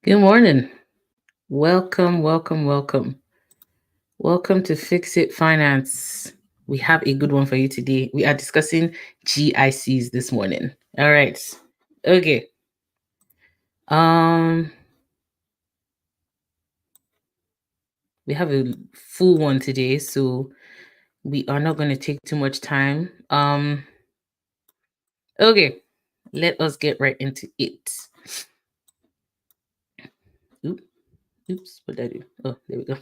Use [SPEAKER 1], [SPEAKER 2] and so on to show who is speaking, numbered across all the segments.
[SPEAKER 1] Good morning. Welcome, welcome, welcome. Welcome to Fix It Finance. We have a good one for you today. We are discussing GICs this morning. All right. Okay. Um we have a full one today, so we are not going to take too much time. Okay. Let us get right into it. Oops, what did I do? Oh, there we go.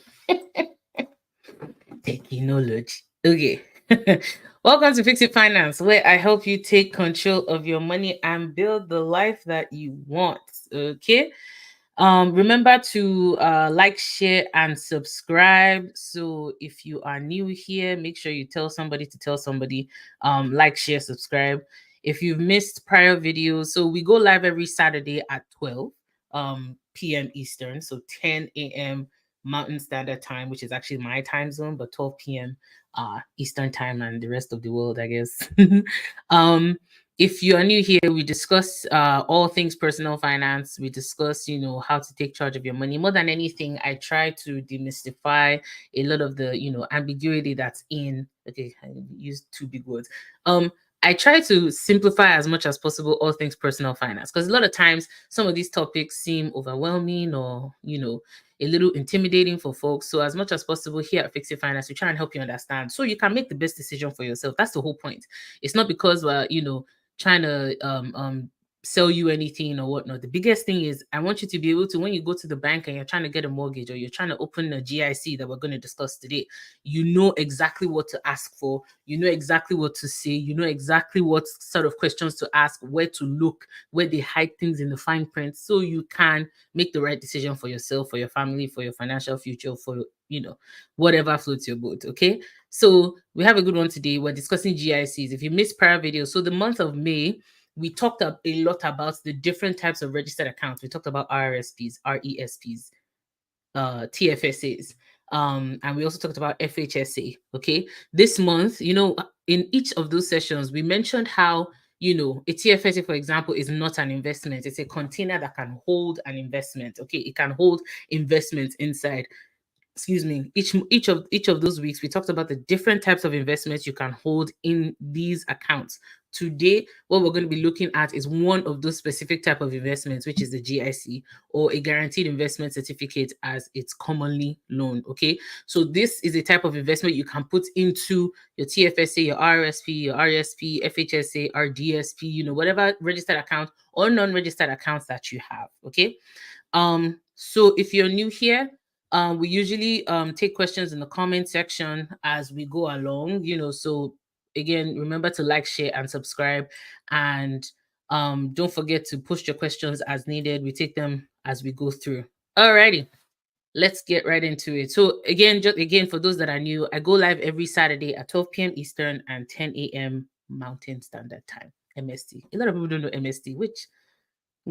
[SPEAKER 1] Technology. Okay. Welcome to Fix It Finance, where I help you take control of your money and build the life that you want. Okay. Remember to like, share, and subscribe. So if you are new here, make sure you tell somebody to tell somebody. Like, share, subscribe. If you've missed prior videos, so we go live every Saturday at 12 p.m. Eastern, so 10 a.m. Mountain Standard Time, which is actually my time zone, but 12 p.m. Eastern Time and the rest of the world, I guess. If you are new here, we discuss all things personal finance. We discuss, how to take charge of your money. More than anything, I try to demystify a lot of the, ambiguity that's in. Okay, I used two big words. I try to simplify as much as possible all things personal finance because a lot of times some of these topics seem overwhelming or, a little intimidating for folks. So as much as possible here at Fix It Finance, we try and help you understand so you can make the best decision for yourself. That's the whole point. It's not because we're, trying to sell you anything or whatnot. The biggest thing is I want you to be able to, when you go to the bank and you're trying to get a mortgage or you're trying to open a GIC that we're going to discuss today, you know exactly what to ask for, you know exactly what to say, you know exactly what sort of questions to ask, where to look, where they hide things in the fine print, so you can make the right decision for yourself, for your family, for your financial future, for whatever floats your boat. Okay. So we have a good one today. We're discussing GICs. If you missed prior videos, so the month of May, we talked a lot about the different types of registered accounts. We talked about RRSPs, RESPs, TFSAs, and we also talked about FHSA. Okay, this month, in each of those sessions, we mentioned how a TFSA, for example, is not an investment. It's a container that can hold an investment. Okay, it can hold investments inside. Excuse me, each of those weeks we talked about the different types of investments you can hold in these accounts. Today what we're going to be looking at is one of those specific type of investments, which is the GIC, or a guaranteed investment certificate as it's commonly known. Okay, so this is a type of investment you can put into your TFSA, your RSP, your RSP, FHSA, or DSP, whatever registered account or non-registered accounts that you have. Okay, so if you're new here, we usually take questions in the comment section as we go along, so again, remember to like, share, and subscribe. And don't forget to post your questions as needed. We take them as we go through. Alrighty, let's get right into it. So again, just again, for those that are new, I go live every Saturday at 12 p.m. Eastern and 10 a.m. Mountain Standard Time, MST. A lot of people don't know MST, which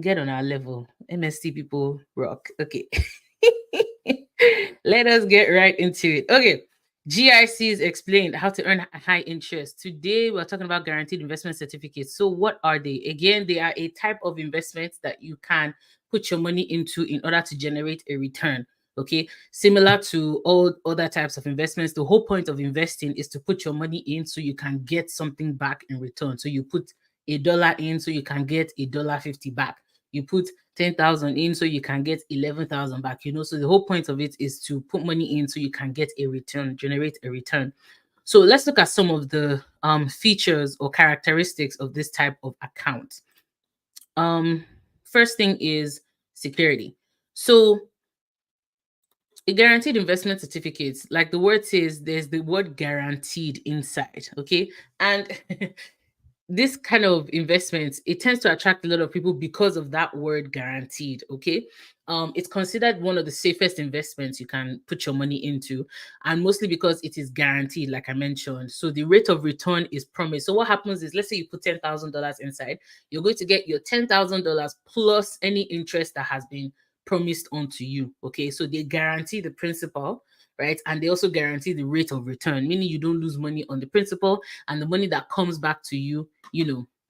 [SPEAKER 1] get on our level. MST people rock. Okay. Let us get right into it. Okay. GICs explained how to earn high interest. Today, we're talking about guaranteed investment certificates. So, what are they? Again, they are a type of investment that you can put your money into in order to generate a return. Okay. Similar to all other types of investments, the whole point of investing is to put your money in so you can get something back in return. So, you put $1 in so you can get $1.50 back. You put 10,000 in so you can get 11,000 back. So the whole point of it is to put money in so you can get a return, generate a return. So let's look at some of the features or characteristics of this type of account. First thing is security. So a guaranteed investment certificate, like the word says, there's the word guaranteed inside. Okay, and this kind of investment, it tends to attract a lot of people because of that word guaranteed. Okay, it's considered one of the safest investments you can put your money into, and mostly because it is guaranteed, like I mentioned. So the rate of return is promised. So what happens is, let's say you put $10,000 inside, you're going to get your $10,000 plus any interest that has been promised onto you. Okay, so they guarantee the principal, right? And they also guarantee the rate of return, meaning you don't lose money on the principal, and the money that comes back to you,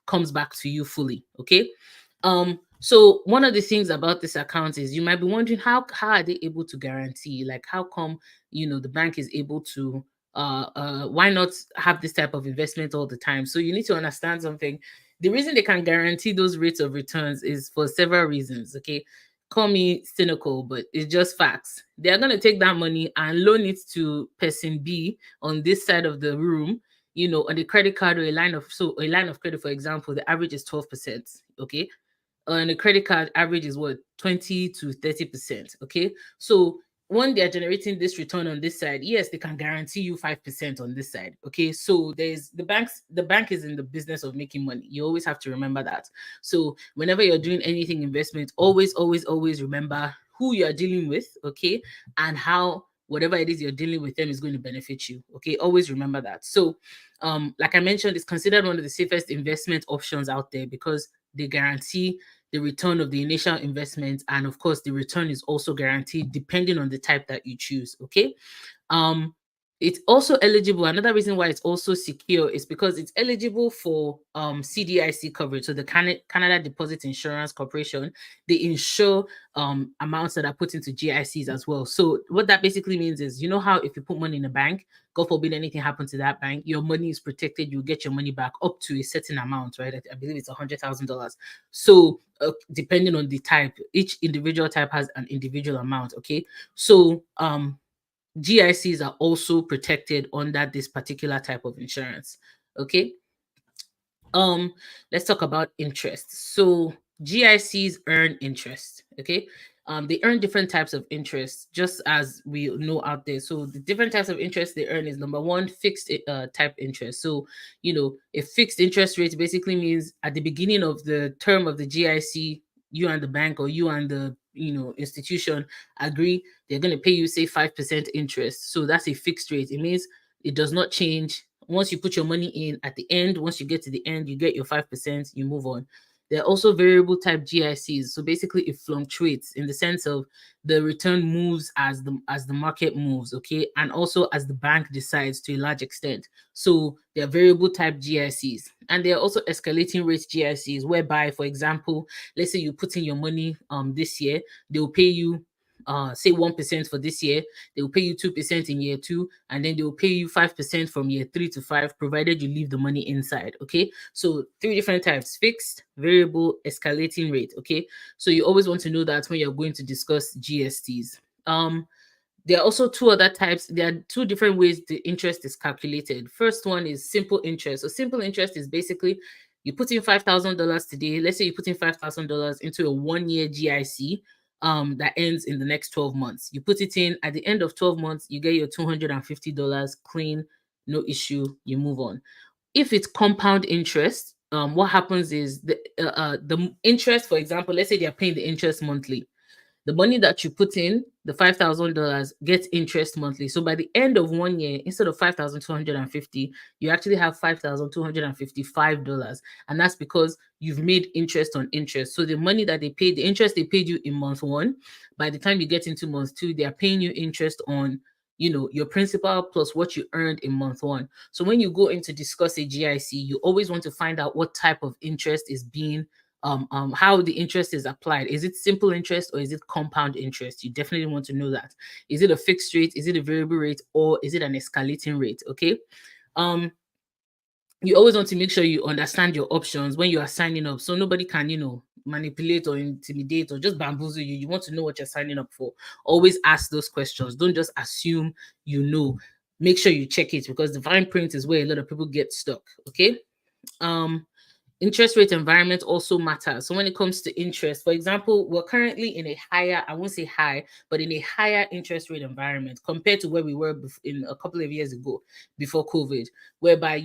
[SPEAKER 1] comes back to you fully. Okay. So one of the things about this account is you might be wondering how are they able to guarantee? Like how come the bank is able to why not have this type of investment all the time? So you need to understand something. The reason they can guarantee those rates of returns is for several reasons. Okay. Call me cynical, but it's just facts. They are going to take that money and loan it to person B on this side of the room, on the credit card or a line of credit, for example, the average is 12%. Okay, on a credit card average is what, 20 to 30%. Okay, so when they're generating this return on this side, yes, they can guarantee you 5% on this side. Okay, so there's the bank is in the business of making money. You always have to remember that. So whenever you're doing anything investment, always remember who you're dealing with. Okay, and how whatever it is you're dealing with them is going to benefit you. Okay, always remember that. So like I mentioned, it's considered one of the safest investment options out there because they guarantee the return of the initial investment, and of course the return is also guaranteed depending on the type that you choose. Okay, um it's also eligible. Another reason why it's also secure is because it's eligible for CDIC coverage. So the Canada Deposit Insurance Corporation, they insure amounts that are put into GICs as well. So what that basically means is, how if you put money in a bank, God forbid anything happens to that bank, your money is protected. You get your money back up to a certain amount, right? I believe it's $100,000. So depending on the type, each individual type has an individual amount. Okay, so GICs are also protected under this particular type of insurance. Okay. Um, let's talk about interest. So GICs earn interest. Okay. They earn different types of interest, just as we know out there. So the different types of interest they earn is number one, fixed type interest. So a fixed interest rate basically means at the beginning of the term of the GIC, you and the bank or you and the institution agree they're going to pay you, say, 5% interest. So that's a fixed rate. It means it does not change. Once you put your money in, at the end, once you get to the end, you get your 5%, you move on. There are also variable type GICs. So basically it fluctuates in the sense of the return moves as the market moves, okay? And also as the bank decides to a large extent. So there are variable type GICs. And there are also escalating rate GICs, whereby, for example, let's say you put in your money this year, they'll pay you say 1% for this year, they will pay you 2% in year two, and then they will pay you 5% from year 3 to 5, provided you leave the money inside. Okay, so three different types: fixed, variable, escalating rate. Okay, so you always want to know that when you're going to discuss GSTs. There are also two other types. There are two different ways the interest is calculated. First one is simple interest. So simple interest is basically you put in $5,000 today. Let's say you put in $5,000 into a 1 year GIC that ends in the next 12 months. You put it in at the end of 12 months, you get your $250 clean, no issue, you move on. If it's compound interest, what happens is the interest, for example, let's say they're paying the interest monthly. The money that you put in, the $5,000, gets interest monthly. So by the end of 1 year, instead of 5,250, you actually have $5,255, and that's because you've made interest on interest. So the money that they paid, the interest they paid you in month one, by the time you get into month two, they are paying you interest on your principal plus what you earned in month one. So when you go in to discuss a GIC, you always want to find out what type of interest is being how the interest is applied. Is it simple interest or is it compound interest? You definitely want to know that. Is it a fixed rate? Is it a variable rate? Or is it an escalating rate? Okay. Um, you always want to make sure you understand your options when you are signing up, so nobody can manipulate or intimidate or just bamboozle you. You want to know what you're signing up for. Always ask those questions. Don't just assume make sure you check it, because the fine print is where a lot of people get stuck. Okay. um Interest rate environment also matters. So when it comes to interest, for example, we're currently in a higher, I won't say high, but in a higher interest rate environment compared to where we were in a couple of years ago before COVID, whereby,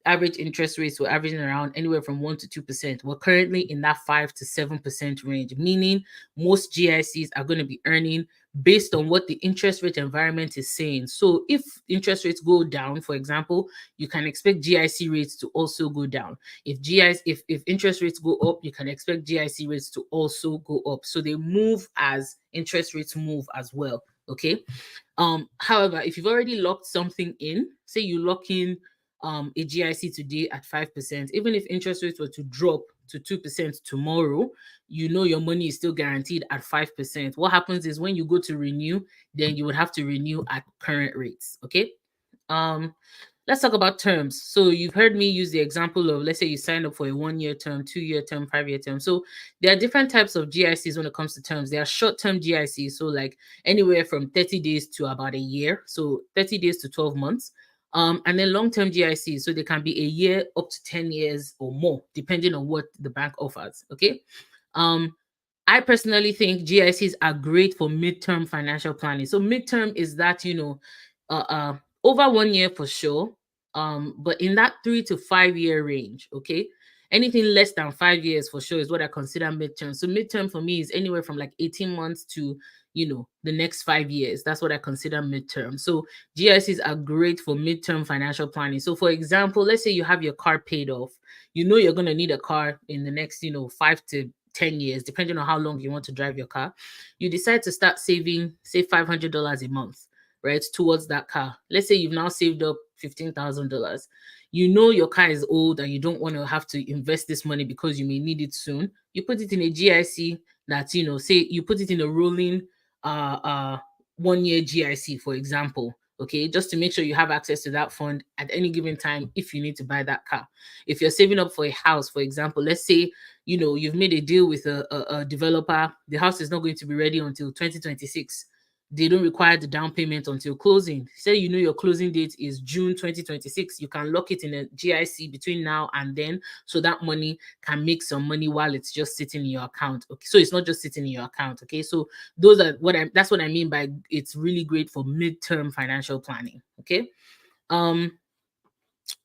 [SPEAKER 1] average interest rates were averaging around anywhere from 1 to 2%. We're currently in that 5 to 7% range, meaning most GICs are going to be earning based on what the interest rate environment is saying. So if interest rates go down, for example, you can expect GIC rates to also go down. If interest rates go up, you can expect GIC rates to also go up. So they move as interest rates move as well. Okay. However, if you've already locked something in, say you lock in a GIC today at 5%, even if interest rates were to drop to 2% tomorrow, you know your money is still guaranteed at 5%. What happens is when you go to renew, then you would have to renew at current rates. Okay. Um, let's talk about terms. So you've heard me use the example of, let's say you signed up for a 1 year term, 2 year term, 5 year term. So there are different types of GICs when it comes to terms. There are short-term GICs, so like anywhere from 30 days to about a year. So 30 days to 12 months. And then long-term GICs, so they can be a year up to 10 years or more, depending on what the bank offers. Okay. Um, I personally think GICs are great for midterm financial planning. So midterm is that, over 1 year for sure. But in that 3 to 5 year range, okay. Anything less than 5 years for sure is what I consider midterm. So midterm for me is anywhere from like 18 months to, the next 5 years. That's what I consider midterm. So GICs are great for midterm financial planning. So for example, let's say you have your car paid off. You know you're gonna need a car in the next, 5 to 10 years, depending on how long you want to drive your car. You decide to start saving, say $500 a month, right, towards that car. Let's say you've now saved up $15,000. You know your car is old and you don't want to have to invest this money because you may need it soon. You put it in a GIC that, say you put it in a rolling uh uh 1 year GIC, for example. Okay, just to make sure you have access to that fund at any given time if you need to buy that car. If you're saving up for a house, for example, let's say you've made a deal with a developer. The house is not going to be ready until 2026. They don't require the down payment until closing. Say your closing date is June 2026. You can lock it in a GIC between now and then, so that money can make some money while it's just sitting in your account. Okay, so it's not just sitting in your account. Okay, so that's what I mean by it's really great for midterm financial planning. Okay. um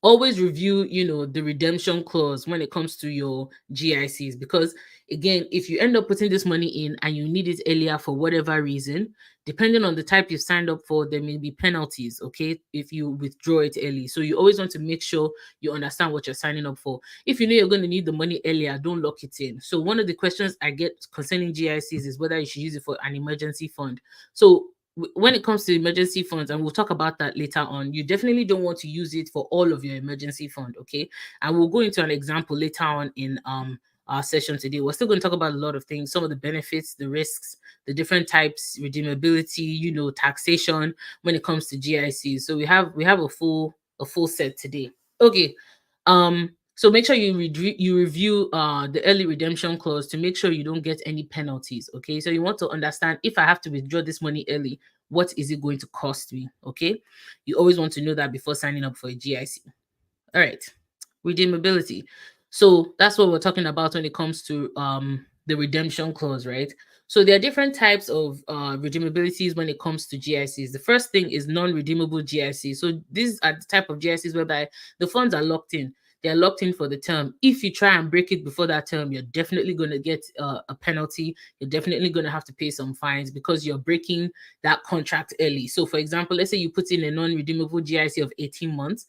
[SPEAKER 1] Always review the redemption clause when it comes to your GICs, because again, if you end up putting this money in and you need it earlier for whatever reason, depending on the type you've signed up for, there may be penalties, okay, if you withdraw it early. So you always want to make sure you understand what you're signing up for. If you know you're going to need the money earlier, don't lock it in. So one of the questions I get concerning GICs is whether you should use it for an emergency fund. So when it comes to emergency funds, and we'll talk about that later on, you definitely don't want to use it for all of your emergency fund. Okay, and we'll go into an example later on in our session today. We're still going to talk about a lot of things, some of the benefits, the risks, the different types, redeemability, taxation when it comes to GICs. So we have a full set today. Okay. So make sure you review the early redemption clause to make sure you don't get any penalties. Okay, so you want to understand, if I have to withdraw this money early, what is it going to cost me? Okay, you always want to know that before signing up for a GIC. All right, redeemability. So that's what we're talking about when it comes to the redemption clause, right? So there are different types of redeemabilities when it comes to GICs. The first thing is non-redeemable GICs. So these are the type of GICs whereby the funds are locked in. They are locked in for the term. If you try and break it before that term, you're definitely going to get a penalty. You're definitely going to have to pay some fines because you're breaking that contract early. So for example, let's say you put in a non-redeemable GIC of 18 months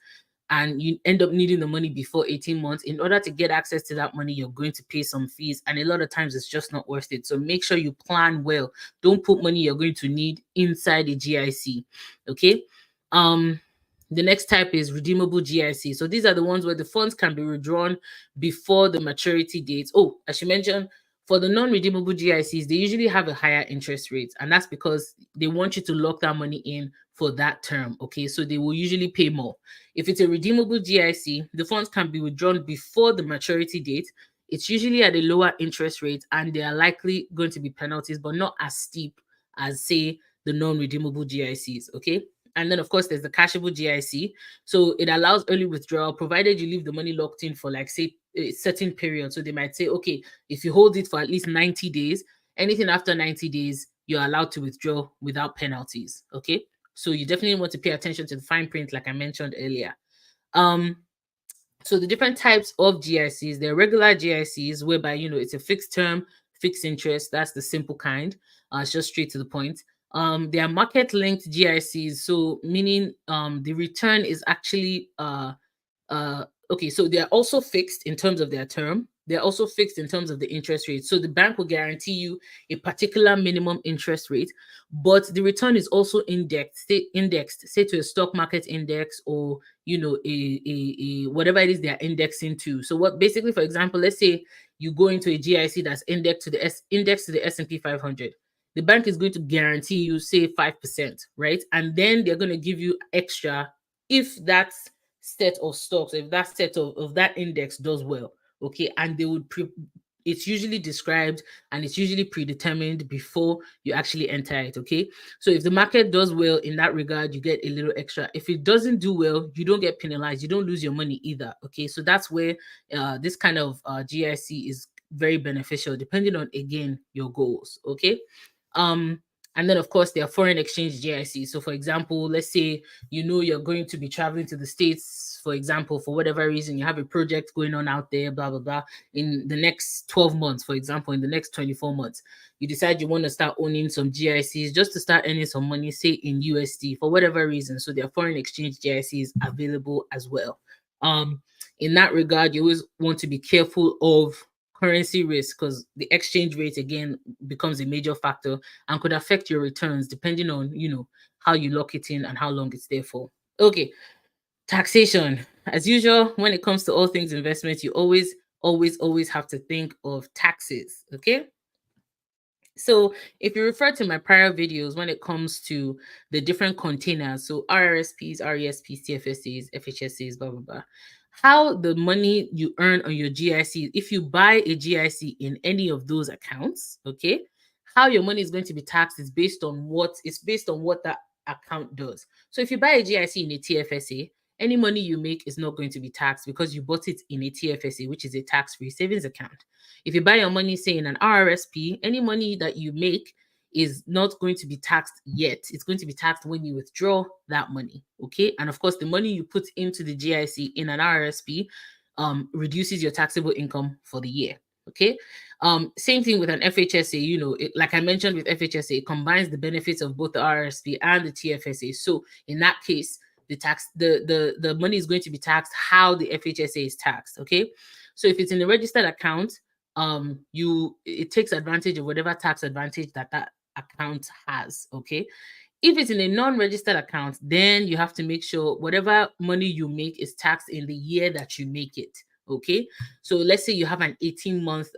[SPEAKER 1] and you end up needing the money before 18 months. In order to get access to that money, you're going to pay some fees, and a lot of times it's just not worth it. So make sure you plan well. Don't put money you're going to need inside a GIC. Okay. The next type is redeemable GIC. So these are the ones where the funds can be withdrawn before the maturity date. Oh, I should mention, for the non-redeemable GICs, they usually have a higher interest rate, and that's because they want you to lock that money in for that term. Okay, so they will usually pay more. If it's a redeemable GIC, the funds can be withdrawn before the maturity date. It's usually at a lower interest rate, and there are likely going to be penalties, but not as steep as, say, the non-redeemable GICs. Okay. And then, of course, there's the cashable GIC. So it allows early withdrawal, provided you leave the money locked in for, like, say, a certain period. So they might say, okay, if you hold it for at least 90 days, anything after 90 days, you're allowed to withdraw without penalties. Okay. So you definitely want to pay attention to the fine print, like I mentioned earlier. So the different types of GICs, they're regular GICs, whereby, it's a fixed term, fixed interest. That's the simple kind. It's just straight to the point. They are market linked GICs. So meaning the return is actually okay. So they are also fixed in terms of their term. they're also fixed in terms of the interest rate. So the bank will guarantee you a particular minimum interest rate, but the return is also indexed, say to a stock market index, or a whatever it is they're indexing to. So what basically, for example, let's say you go into a GIC that's indexed to the S&P 500. The bank is going to guarantee you, say, 5%, right? And then they're going to give you extra if that set of stocks, if that set of that index does well. Okay. And they would it's usually described and it's usually predetermined before you actually enter it. Okay. So if the market does well in that regard, you get a little extra. If it doesn't do well, you don't get penalized. You don't lose your money either. Okay. So that's where this kind of GIC is very beneficial, depending on, again, your goals. Okay. Um, and then, of course, there are foreign exchange GICs. So, for example, let's say you're going to be traveling to the States, for example, for whatever reason, you have a project going on out there, blah, blah, blah, in the next 12 months, for example, in the next 24 months. You decide you want to start owning some GICs just to start earning some money, say in USD, for whatever reason. So, there are foreign exchange GICs available as well. In that regard, you always want to be careful of currency risk, because the exchange rate, again, becomes a major factor and could affect your returns depending on how you lock it in and how long it's there for. Okay. Taxation. As usual, when it comes to all things investment, you always have to think of taxes. Okay. So if you refer to my prior videos when it comes to the different containers, so RRSPs, RESPs, TFSAs, FHSAs, blah, blah, blah, how the money you earn on your GIC, if you buy a GIC in any of those accounts, okay, how your money is going to be taxed is based on what that account does. So if you buy a GIC in a TFSA, any money you make is not going to be taxed because you bought it in a TFSA, which is a tax-free savings account. If you buy your money, say, in an RRSP, any money that you make is not going to be taxed yet. It's going to be taxed when you withdraw that money. Okay. And of course, the money you put into the GIC in an RRSP reduces your taxable income for the year. Okay. Same thing with an FHSA. Like I mentioned with FHSA, it combines the benefits of both the RRSP and the TFSA. So in that case, the money is going to be taxed how the FHSA is taxed. Okay. So if it's in a registered account, it takes advantage of whatever tax advantage that account has. Okay. If it's in a non-registered account, then you have to make sure whatever money you make is taxed in the year that you make it. Okay. So let's say you have an 18-month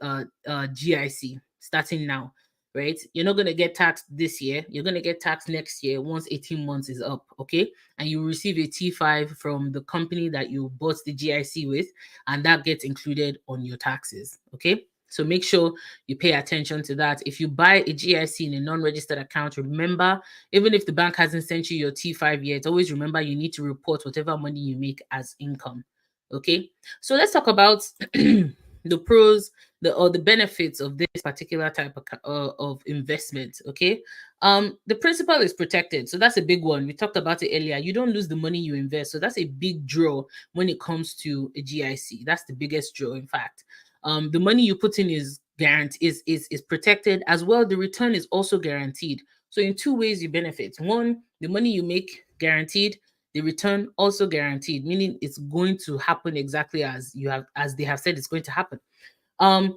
[SPEAKER 1] GIC starting now, right? You're not going to get taxed this year. You're going to get taxed next year once 18 months is up. Okay. And you receive a T5 from the company that you bought the GIC with, and that gets included on your taxes. Okay. So make sure you pay attention to that. If you buy a GIC in a non-registered account, remember, even if the bank hasn't sent you your T5 yet, always remember you need to report whatever money you make as income. Okay. So let's talk about the pros, the benefits of this particular type of investment. Okay. The principal is protected. So that's a big one. We talked about it earlier. You don't lose the money you invest. So that's a big draw when it comes to a GIC. That's the biggest draw, in fact. The money you put in is guaranteed, is protected as well. The return is also guaranteed. So in two ways you benefit. One, the money you make guaranteed, the return also guaranteed, meaning it's going to happen exactly as they have said it's going to happen.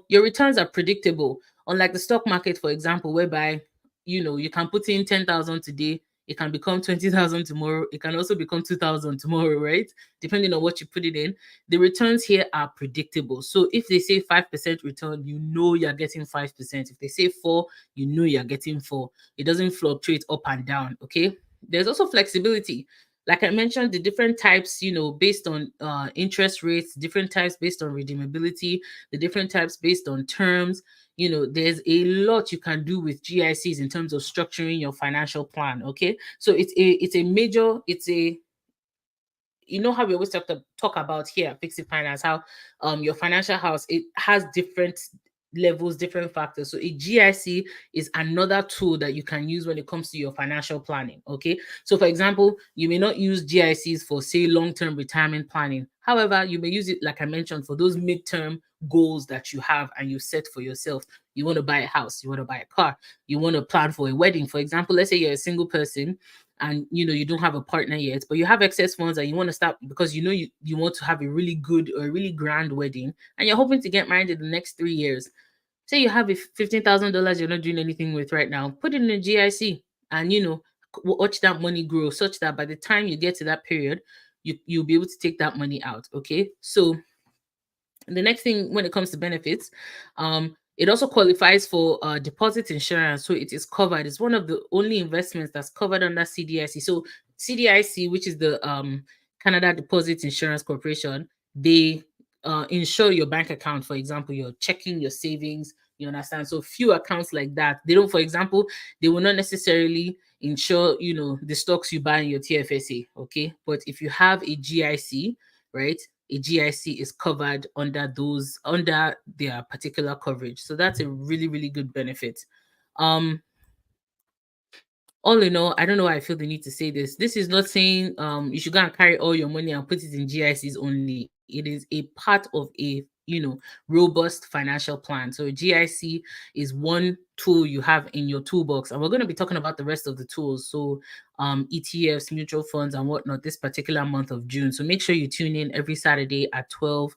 [SPEAKER 1] Your returns are predictable, unlike the stock market, for example, whereby you can put in 10,000 today, it can become 20,000 tomorrow, it can also become 2,000 tomorrow, right? Depending on what you put it in. The returns here are predictable. So if they say 5% return, you're getting 5%. If they say 4, you're getting 4. It doesn't fluctuate up and down. Okay. There's also flexibility. Like I mentioned, the different types, based on interest rates, different types based on redeemability, the different types based on terms. There's a lot you can do with GICs in terms of structuring your financial plan. Okay. So how we always talk about here at Fixed Finance, how your financial house, it has different levels, different factors. So a GIC is another tool that you can use when it comes to your financial planning. Okay. So for example, you may not use GICs for, say, long-term retirement planning. However, you may use it, like I mentioned, for those midterm goals that you have and you set for yourself. You want to buy a house, you want to buy a car, you want to plan for a wedding. For example, let's say you're a single person and you don't have a partner yet, but you have excess funds and you want to start because you want to have a really good or a really grand wedding, and you're hoping to get married in the next 3 years. Say you have a $15,000 you're not doing anything with right now, put it in a GIC, and watch that money grow such that by the time you get to that period, you'll be able to take that money out. Okay, so the next thing when it comes to benefits, it also qualifies for deposit insurance, so it is covered. It's one of the only investments that's covered under CDIC. So CDIC, which is the Canada Deposit Insurance Corporation, they insure your bank account. For example, your checking, your savings. You understand? So few accounts like that, they don't. For example, they will not necessarily insure the stocks you buy in your TFSA. Okay, but if you have a GIC, right? A GIC is covered under their particular coverage. So that's a really, really good benefit. Um, all in all, I don't know why I feel the need to say this. This is not saying you should go and carry all your money and put it in GICs only. It is a part of a robust financial plan. So a GIC is one tool you have in your toolbox, and we're going to be talking about the rest of the tools. So ETFs, mutual funds, and whatnot this particular month of June. So make sure you tune in every Saturday at 12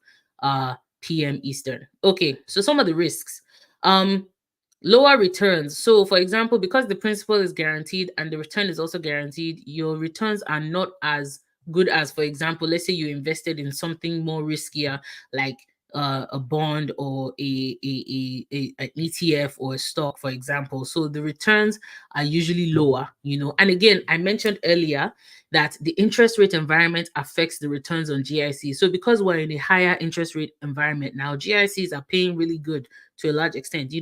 [SPEAKER 1] p.m. Eastern. Okay, so some of the risks. Lower returns. So, for example, because the principal is guaranteed and the return is also guaranteed, your returns are not as good as, for example, let's say you invested in something more riskier, like a bond or an ETF or a stock, for example. So the returns are usually lower, And again, I mentioned earlier that the interest rate environment affects the returns on GIC. So because we're in a higher interest rate environment now, GICs are paying really good to a large extent,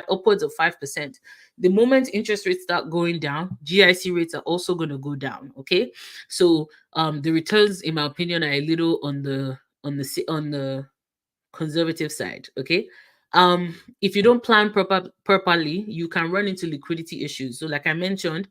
[SPEAKER 1] upwards of 5%. The moment interest rates start going down, GIC rates are also going to go down. Okay, so the returns, in my opinion, are a little on the conservative side. Okay, if you don't plan properly, you can run into liquidity issues. So, like I mentioned,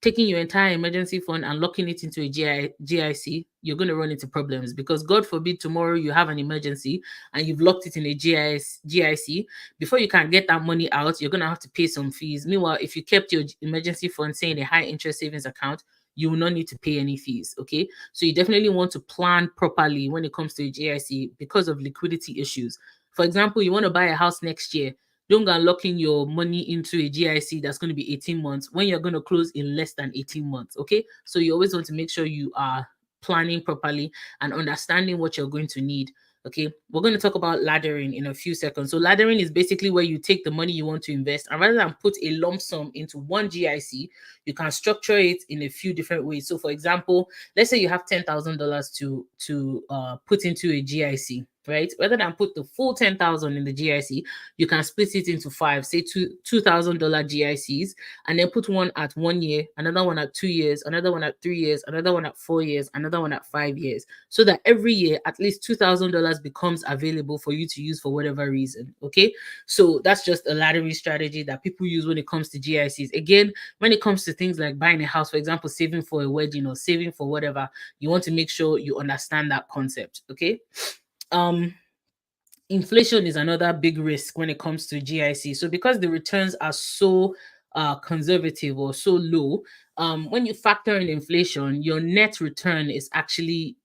[SPEAKER 1] taking your entire emergency fund and locking it into a GIC, you're going to run into problems because God forbid tomorrow you have an emergency and you've locked it in a GIC. Before you can get that money out, you're going to have to pay some fees. Meanwhile, if you kept your emergency fund, say in a high interest savings account, you will not need to pay any fees. Okay, so you definitely want to plan properly when it comes to a GIC because of liquidity issues. For example, you want to buy a house next year. Don't go and lock in your money into a GIC that's going to be 18 months when you're going to close in less than 18 months. Okay, so you always want to make sure you are planning properly and understanding what you're going to need. Okay, we're going to talk about laddering in a few seconds. So laddering is basically where you take the money you want to invest and rather than put a lump sum into one GIC, you can structure it in a few different ways. So for example, let's say you have $10,000 to put into a GIC, right? Rather than put the full 10,000 in the GIC, you can split it into five, say $2,000 GICs, and then put one at 1 year, another one at 2 years, another one at 3 years, another one at 4 years, another one at 5 years, so that every year at least $2,000 becomes available for you to use for whatever reason. Okay, so that's just a laddering strategy that people use when it comes to GICs. Again, when it comes to things like buying a house, for example, saving for a wedding or saving for whatever, you want to make sure you understand that concept. Okay. Inflation is another big risk when it comes to GIC. So because the returns are so conservative or so low, when you factor in inflation, your net return is actually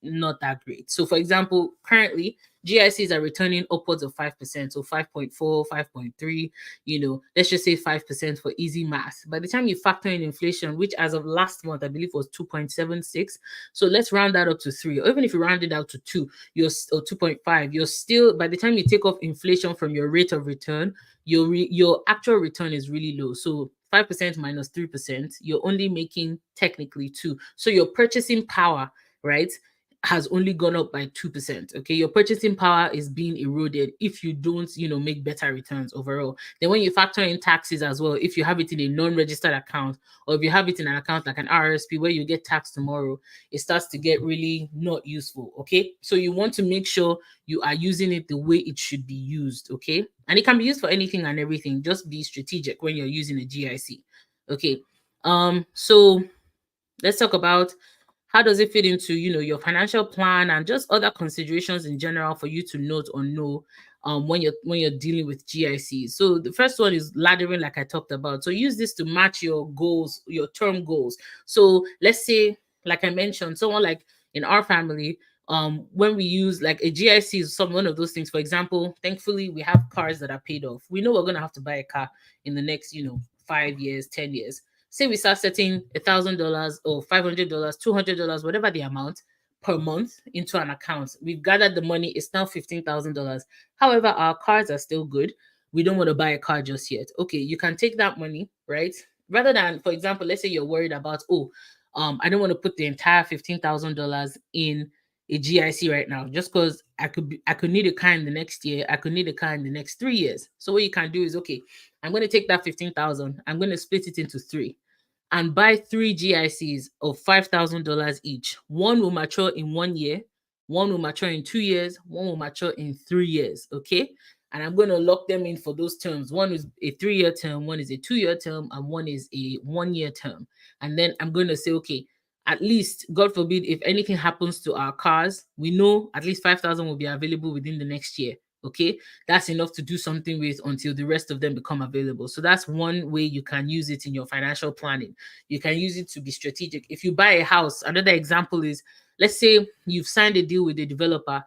[SPEAKER 1] not that great. So for example, currently GICs are returning upwards of 5%, so 5.4, 5.3, let's just say 5% for easy math. By the time you factor in inflation, which as of last month, I believe was 2.76, so let's round that up to 3, or even if you round it out to 2, or 2.5, you're still, by the time you take off inflation from your rate of return, your actual return is really low. So 5% minus 3%, you're only making technically 2. So your purchasing power, right, has only gone up by 2%. Okay, your purchasing power is being eroded if you don't, make better returns overall. Then when you factor in taxes as well, if you have it in a non-registered account, or if you have it in an account like an RSP where you get taxed tomorrow, it starts to get really not useful. Okay, so you want to make sure you are using it the way it should be used. Okay, and it can be used for anything and everything. Just be strategic when you're using a GIC. Okay, so let's talk about how does it fit into your financial plan and just other considerations in general for you to note or know when you're dealing with GICs. So the first one is laddering, like I talked about. So use this to match your goals, your term goals. So let's say, like I mentioned, someone like in our family, when we use like a GIC is some one of those things. For example, thankfully we have cars that are paid off. We know we're gonna have to buy a car in the next 5 years, 10 years. Say we start setting $1,000 or $500, $200, whatever the amount per month into an account. We've gathered the money, it's now $15,000. However, our cars are still good. We don't want to buy a car just yet. Okay, you can take that money, right? Rather than, for example, let's say you're worried about, I don't want to put the entire $15,000 in a GIC right now, just because I could need a car in the next year. I could need a car in the next 3 years. So what you can do is, okay, I'm going to take that 15,000. I'm going to split it into three and buy three GICs of $5,000 each. One will mature in 1 year, one will mature in 2 years, one will mature in 3 years. Okay. And I'm going to lock them in for those terms. One is a 3 year term, one is a 2 year term, and one is a 1 year term. And then I'm going to say, okay, at least, God forbid, if anything happens to our cars, we know at least 5,000 will be available within the next year. Okay, that's enough to do something with until the rest of them become available. So that's one way you can use it in your financial planning. You can use it to be strategic. If you buy a house, another example is, let's say you've signed a deal with a developer,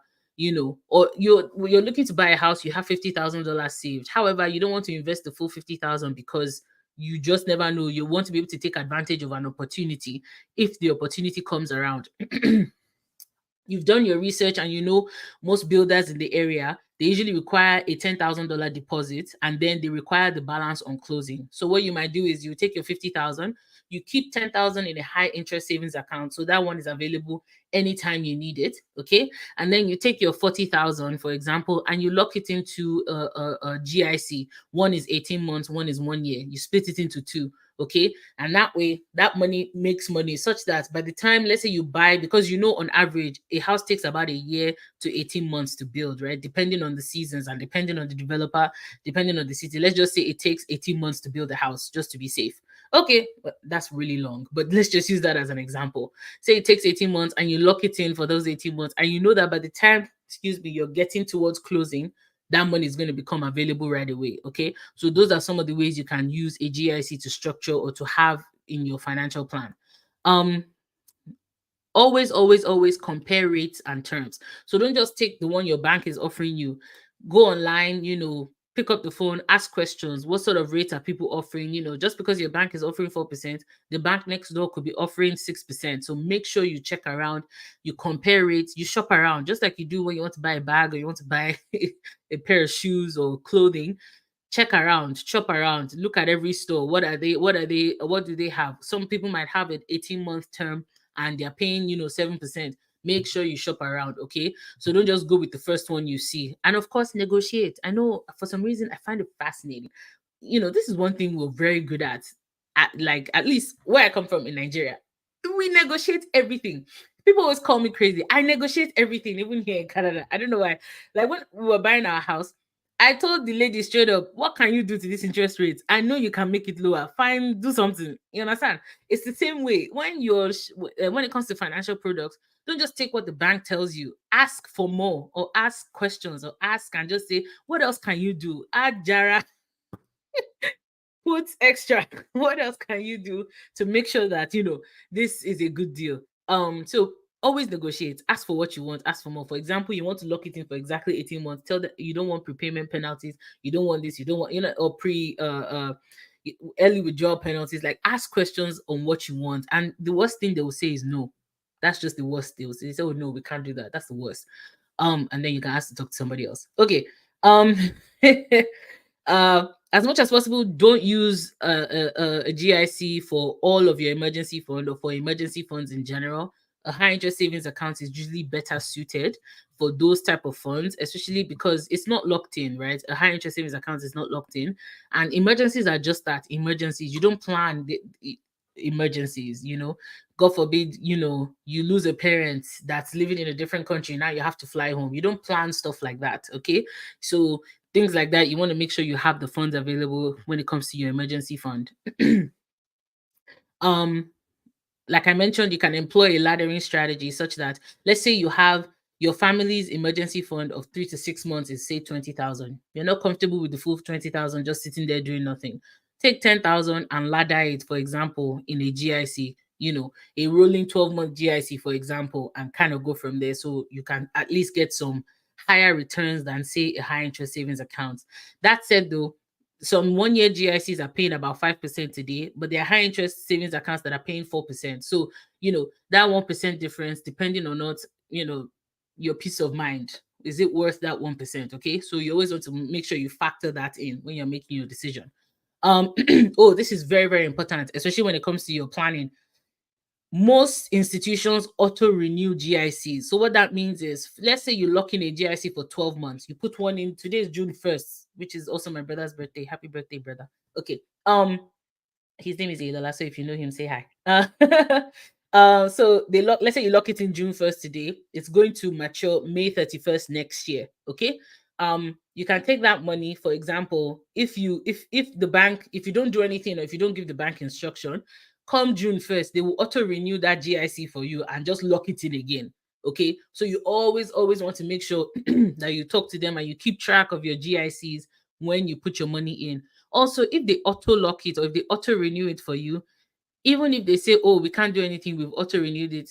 [SPEAKER 1] or you're looking to buy a house, you have $50,000 saved. However, you don't want to invest the full 50,000 because you just never know. You want to be able to take advantage of an opportunity if the opportunity comes around. You've done your research and you know most builders in the area, they usually require a $10,000 deposit and then they require the balance on closing. So what you might do is you take your 50,000, you keep 10,000 in a high interest savings account. So that one is available anytime you need it. Okay. And then you take your 40,000, for example, and you lock it into a GIC. One is 18 months, one is 1 year. You split it into two. Okay. And that way, that money makes money such that by the time, let's say you buy, because on average, a house takes about a year to 18 months to build, right? Depending on the seasons and depending on the developer, depending on the city. Let's just say it takes 18 months to build a house, just to be safe. Okay, but that's really long. But let's just use that as an example. Say it takes 18 months and you lock it in for those 18 months, and you know that by the time, you're getting towards closing, that money is going to become available right away. Okay. So those are some of the ways you can use a GIC to structure or to have in your financial plan. Always, always, always compare rates and terms. So don't just take the one your bank is offering you. Go online, pick up the phone, ask questions. What sort of rates are people offering? Just because your bank is offering 4%, the bank next door could be offering 6%. So make sure you check around, you compare rates, you shop around, just like you do when you want to buy a bag or you want to buy a pair of shoes or clothing. Check around, shop around, look at every store. What do they have? Some people might have an 18-month term and they're paying, 7%. Make sure you shop around, okay? So don't just go with the first one you see. And of course, negotiate. I know for some reason I find it fascinating. This is one thing we're very good at least where I come from in Nigeria. We negotiate everything. People always call me crazy. I negotiate everything, even here in Canada. I don't know why. Like when we were buying our house, I told the lady straight up, what can you do to this interest rate? I know you can make it lower. Fine, do something. You understand? It's the same way when it comes to financial products. Don't just take what the bank tells you. Ask for more, or ask questions, or ask and just say, what else can you do? Add Jara, put extra. What else can you do to make sure that this is a good deal? So always negotiate. Ask for what you want. Ask for more. For example, you want to lock it in for exactly 18 months. Tell that you don't want prepayment penalties. You don't want this. You don't want or early withdrawal penalties. Like, ask questions on what you want. And the worst thing they will say is no. That's just the worst. They will say, oh no, we can't do that. That's the worst. And then you can ask to talk to somebody else. Okay. As much as possible, don't use a GIC for all of your emergency fund or for emergency funds in general. A high interest savings account is usually better suited for those type of funds, especially because it's not locked in, right? A high interest savings account is not locked in, and emergencies are just that, emergencies. You don't plan the emergencies. God forbid, you lose a parent that's living in a different country. Now you have to fly home. You don't plan stuff like that. Okay. So things like that, you want to make sure you have the funds available when it comes to your emergency fund. Like I mentioned, you can employ a laddering strategy such that, let's say you have your family's emergency fund of 3 to 6 months is say 20,000. You're not comfortable with the full 20,000 just sitting there doing nothing. Take 10,000 and ladder it, for example, in a GIC, a rolling 12-month GIC, for example, and kind of go from there, so you can at least get some higher returns than say a high interest savings account. That said, though, some 1 year GICs are paying about 5% today, but there are high interest savings accounts that are paying 4%. So, that 1% difference, depending on not, your peace of mind, is it worth that 1%? Okay. So you always want to make sure you factor that in when you're making your decision. Oh, this is very, very important, especially when it comes to your planning. Most institutions auto renew GICs. So what that means is, let's say you lock in a GIC for 12 months. You put one in, today is June 1st, which is also my brother's birthday. Happy birthday, brother. Okay. His name is Ilola, so if you know him, say hi. So let's say you lock it in June 1st today, it's going to mature May 31st next year. Okay. You can take that money, for example, if you don't do anything, or if you don't give the bank instruction, come June 1st, they will auto renew that GIC for you and just lock it in again. Okay. So you always want to make sure that you talk to them and you keep track of your GICs when you put your money in. Also, if they auto lock it, or if they auto renew it for you, even if they say, oh, we can't do anything, we've auto renewed it,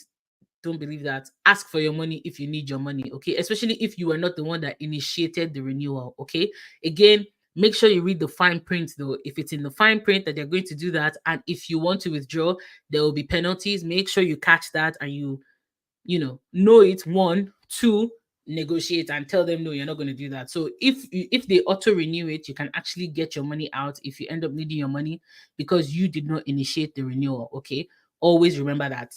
[SPEAKER 1] don't believe that. Ask for your money if you need your money. Okay. Especially if you are not the one that initiated the renewal. Okay. Again, make sure you read the fine print, though. If it's in the fine print that they're going to do that, and if you want to withdraw, there will be penalties. Make sure you catch that and you know it. One, two, negotiate and tell them, no, you're not going to do that. So if they auto renew it, you can actually get your money out if you end up needing your money because you did not initiate the renewal. Okay. Always remember that.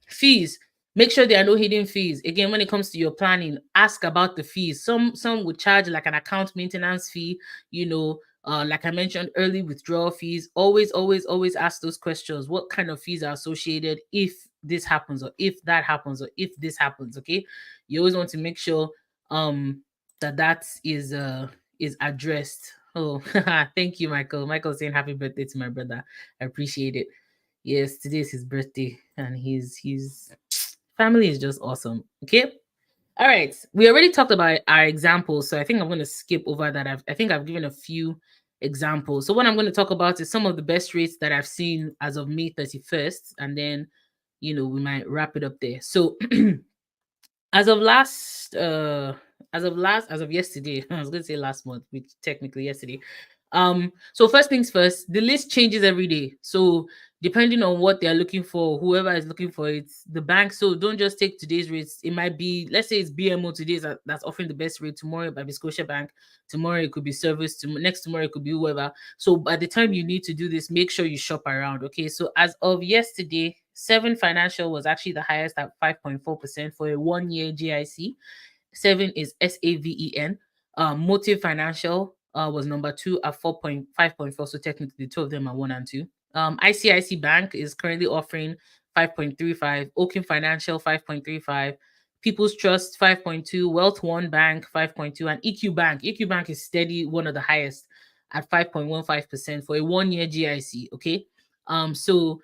[SPEAKER 1] Fees, make sure there are no hidden fees. Again, when it comes to your planning, ask about the fees. Some would charge like an account maintenance fee, like I mentioned, early withdrawal fees. Always ask those questions. What kind of fees are associated if this happens, or if that happens, or if this happens? Okay. You always want to make sure that is addressed. Oh, thank you, Michael. Michael saying happy birthday to my brother. I appreciate it. Yes, today is his birthday, and his family is just awesome. Okay. All right. We already talked about our examples, so I think I'm going to skip over that. I think I've given a few examples. So what I'm going to talk about is some of the best rates that I've seen as of May 31st, and then we might wrap it up there. So as of yesterday, I was going to say last month, which technically yesterday. So first things first, the list changes every day. So depending on what they're looking for, whoever is looking for it, the bank. So don't just take today's rates. It might be, let's say it's BMO today that's offering the best rate. Tomorrow it might be Scotiabank. Tomorrow it could be Service. Next tomorrow it could be whoever. So by the time you need to do this, make sure you shop around. Okay. So as of yesterday, Seven Financial was actually the highest at 5.4% for a 1 year GIC. Seven is SAVEN. Motive Financial was number 2 at 5.4. So technically, the two of them are 1 and 2. ICIC Bank is currently offering 5.35. Oaken Financial 5.35. People's Trust 5.2. Wealth One Bank 5.2, and EQ Bank. EQ Bank is steady, one of the highest at 5.15% for a 1 year GIC. Okay. So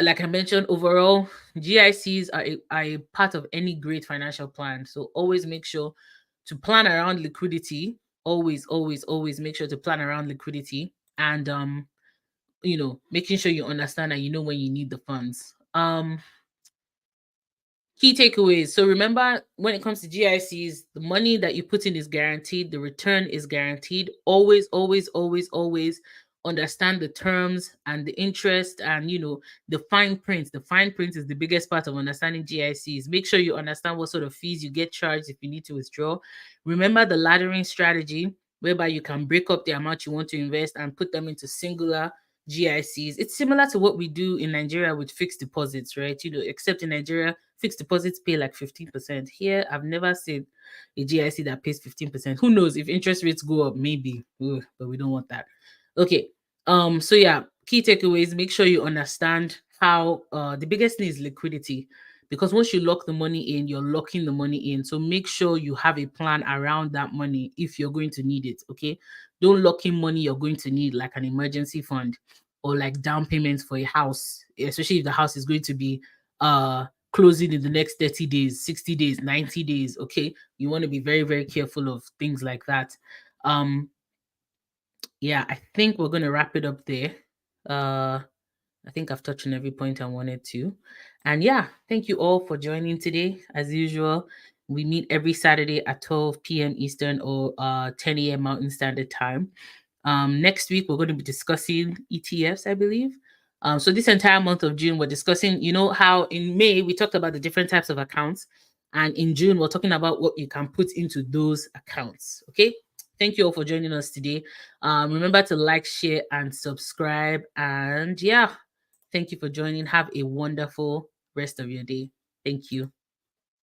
[SPEAKER 1] like I mentioned, overall, GICs are a part of any great financial plan. So always make sure to plan around liquidity. Always make sure to plan around liquidity, and making sure you understand and you know when you need the funds. Key takeaways. So remember, when it comes to GICs, the money that you put in is guaranteed, the return is guaranteed. Always understand the terms and the interest, and the fine print. The fine print is the biggest part of understanding GICs. Make sure you understand what sort of fees you get charged if you need to withdraw. Remember the laddering strategy, whereby you can break up the amount you want to invest and put them into singular GICs. It's similar to what we do in Nigeria with fixed deposits, right? Except in Nigeria, fixed deposits pay like 15%. Here, I've never seen a GIC that pays 15%. Who knows, if interest rates go up, maybe. Ugh, but we don't want that. Okay. So yeah, key takeaways, make sure you understand how the biggest thing is liquidity. Because once you lock the money in, you're locking the money in. So make sure you have a plan around that money if you're going to need it. Okay. Don't lock in money you're going to need, like an emergency fund or like down payments for a house, especially if the house is going to be closing in the next 30 days, 60 days, 90 days. Okay. You want to be very, very careful of things like that. Yeah, I think we're going to wrap it up there. I think I've touched on every point I wanted to. And yeah, thank you all for joining today. As usual, we meet every Saturday at 12 p.m. Eastern or 10 a.m. Mountain Standard Time. Next week, we're going to be discussing ETFs, I believe. So this entire month of June, we're discussing, you know, how in May, we talked about the different types of accounts. And in June, we're talking about what you can put into those accounts. Okay. Thank you all for joining us today. Remember to like, share, and subscribe. And yeah, thank you for joining. Have a wonderful rest of your day. Thank you.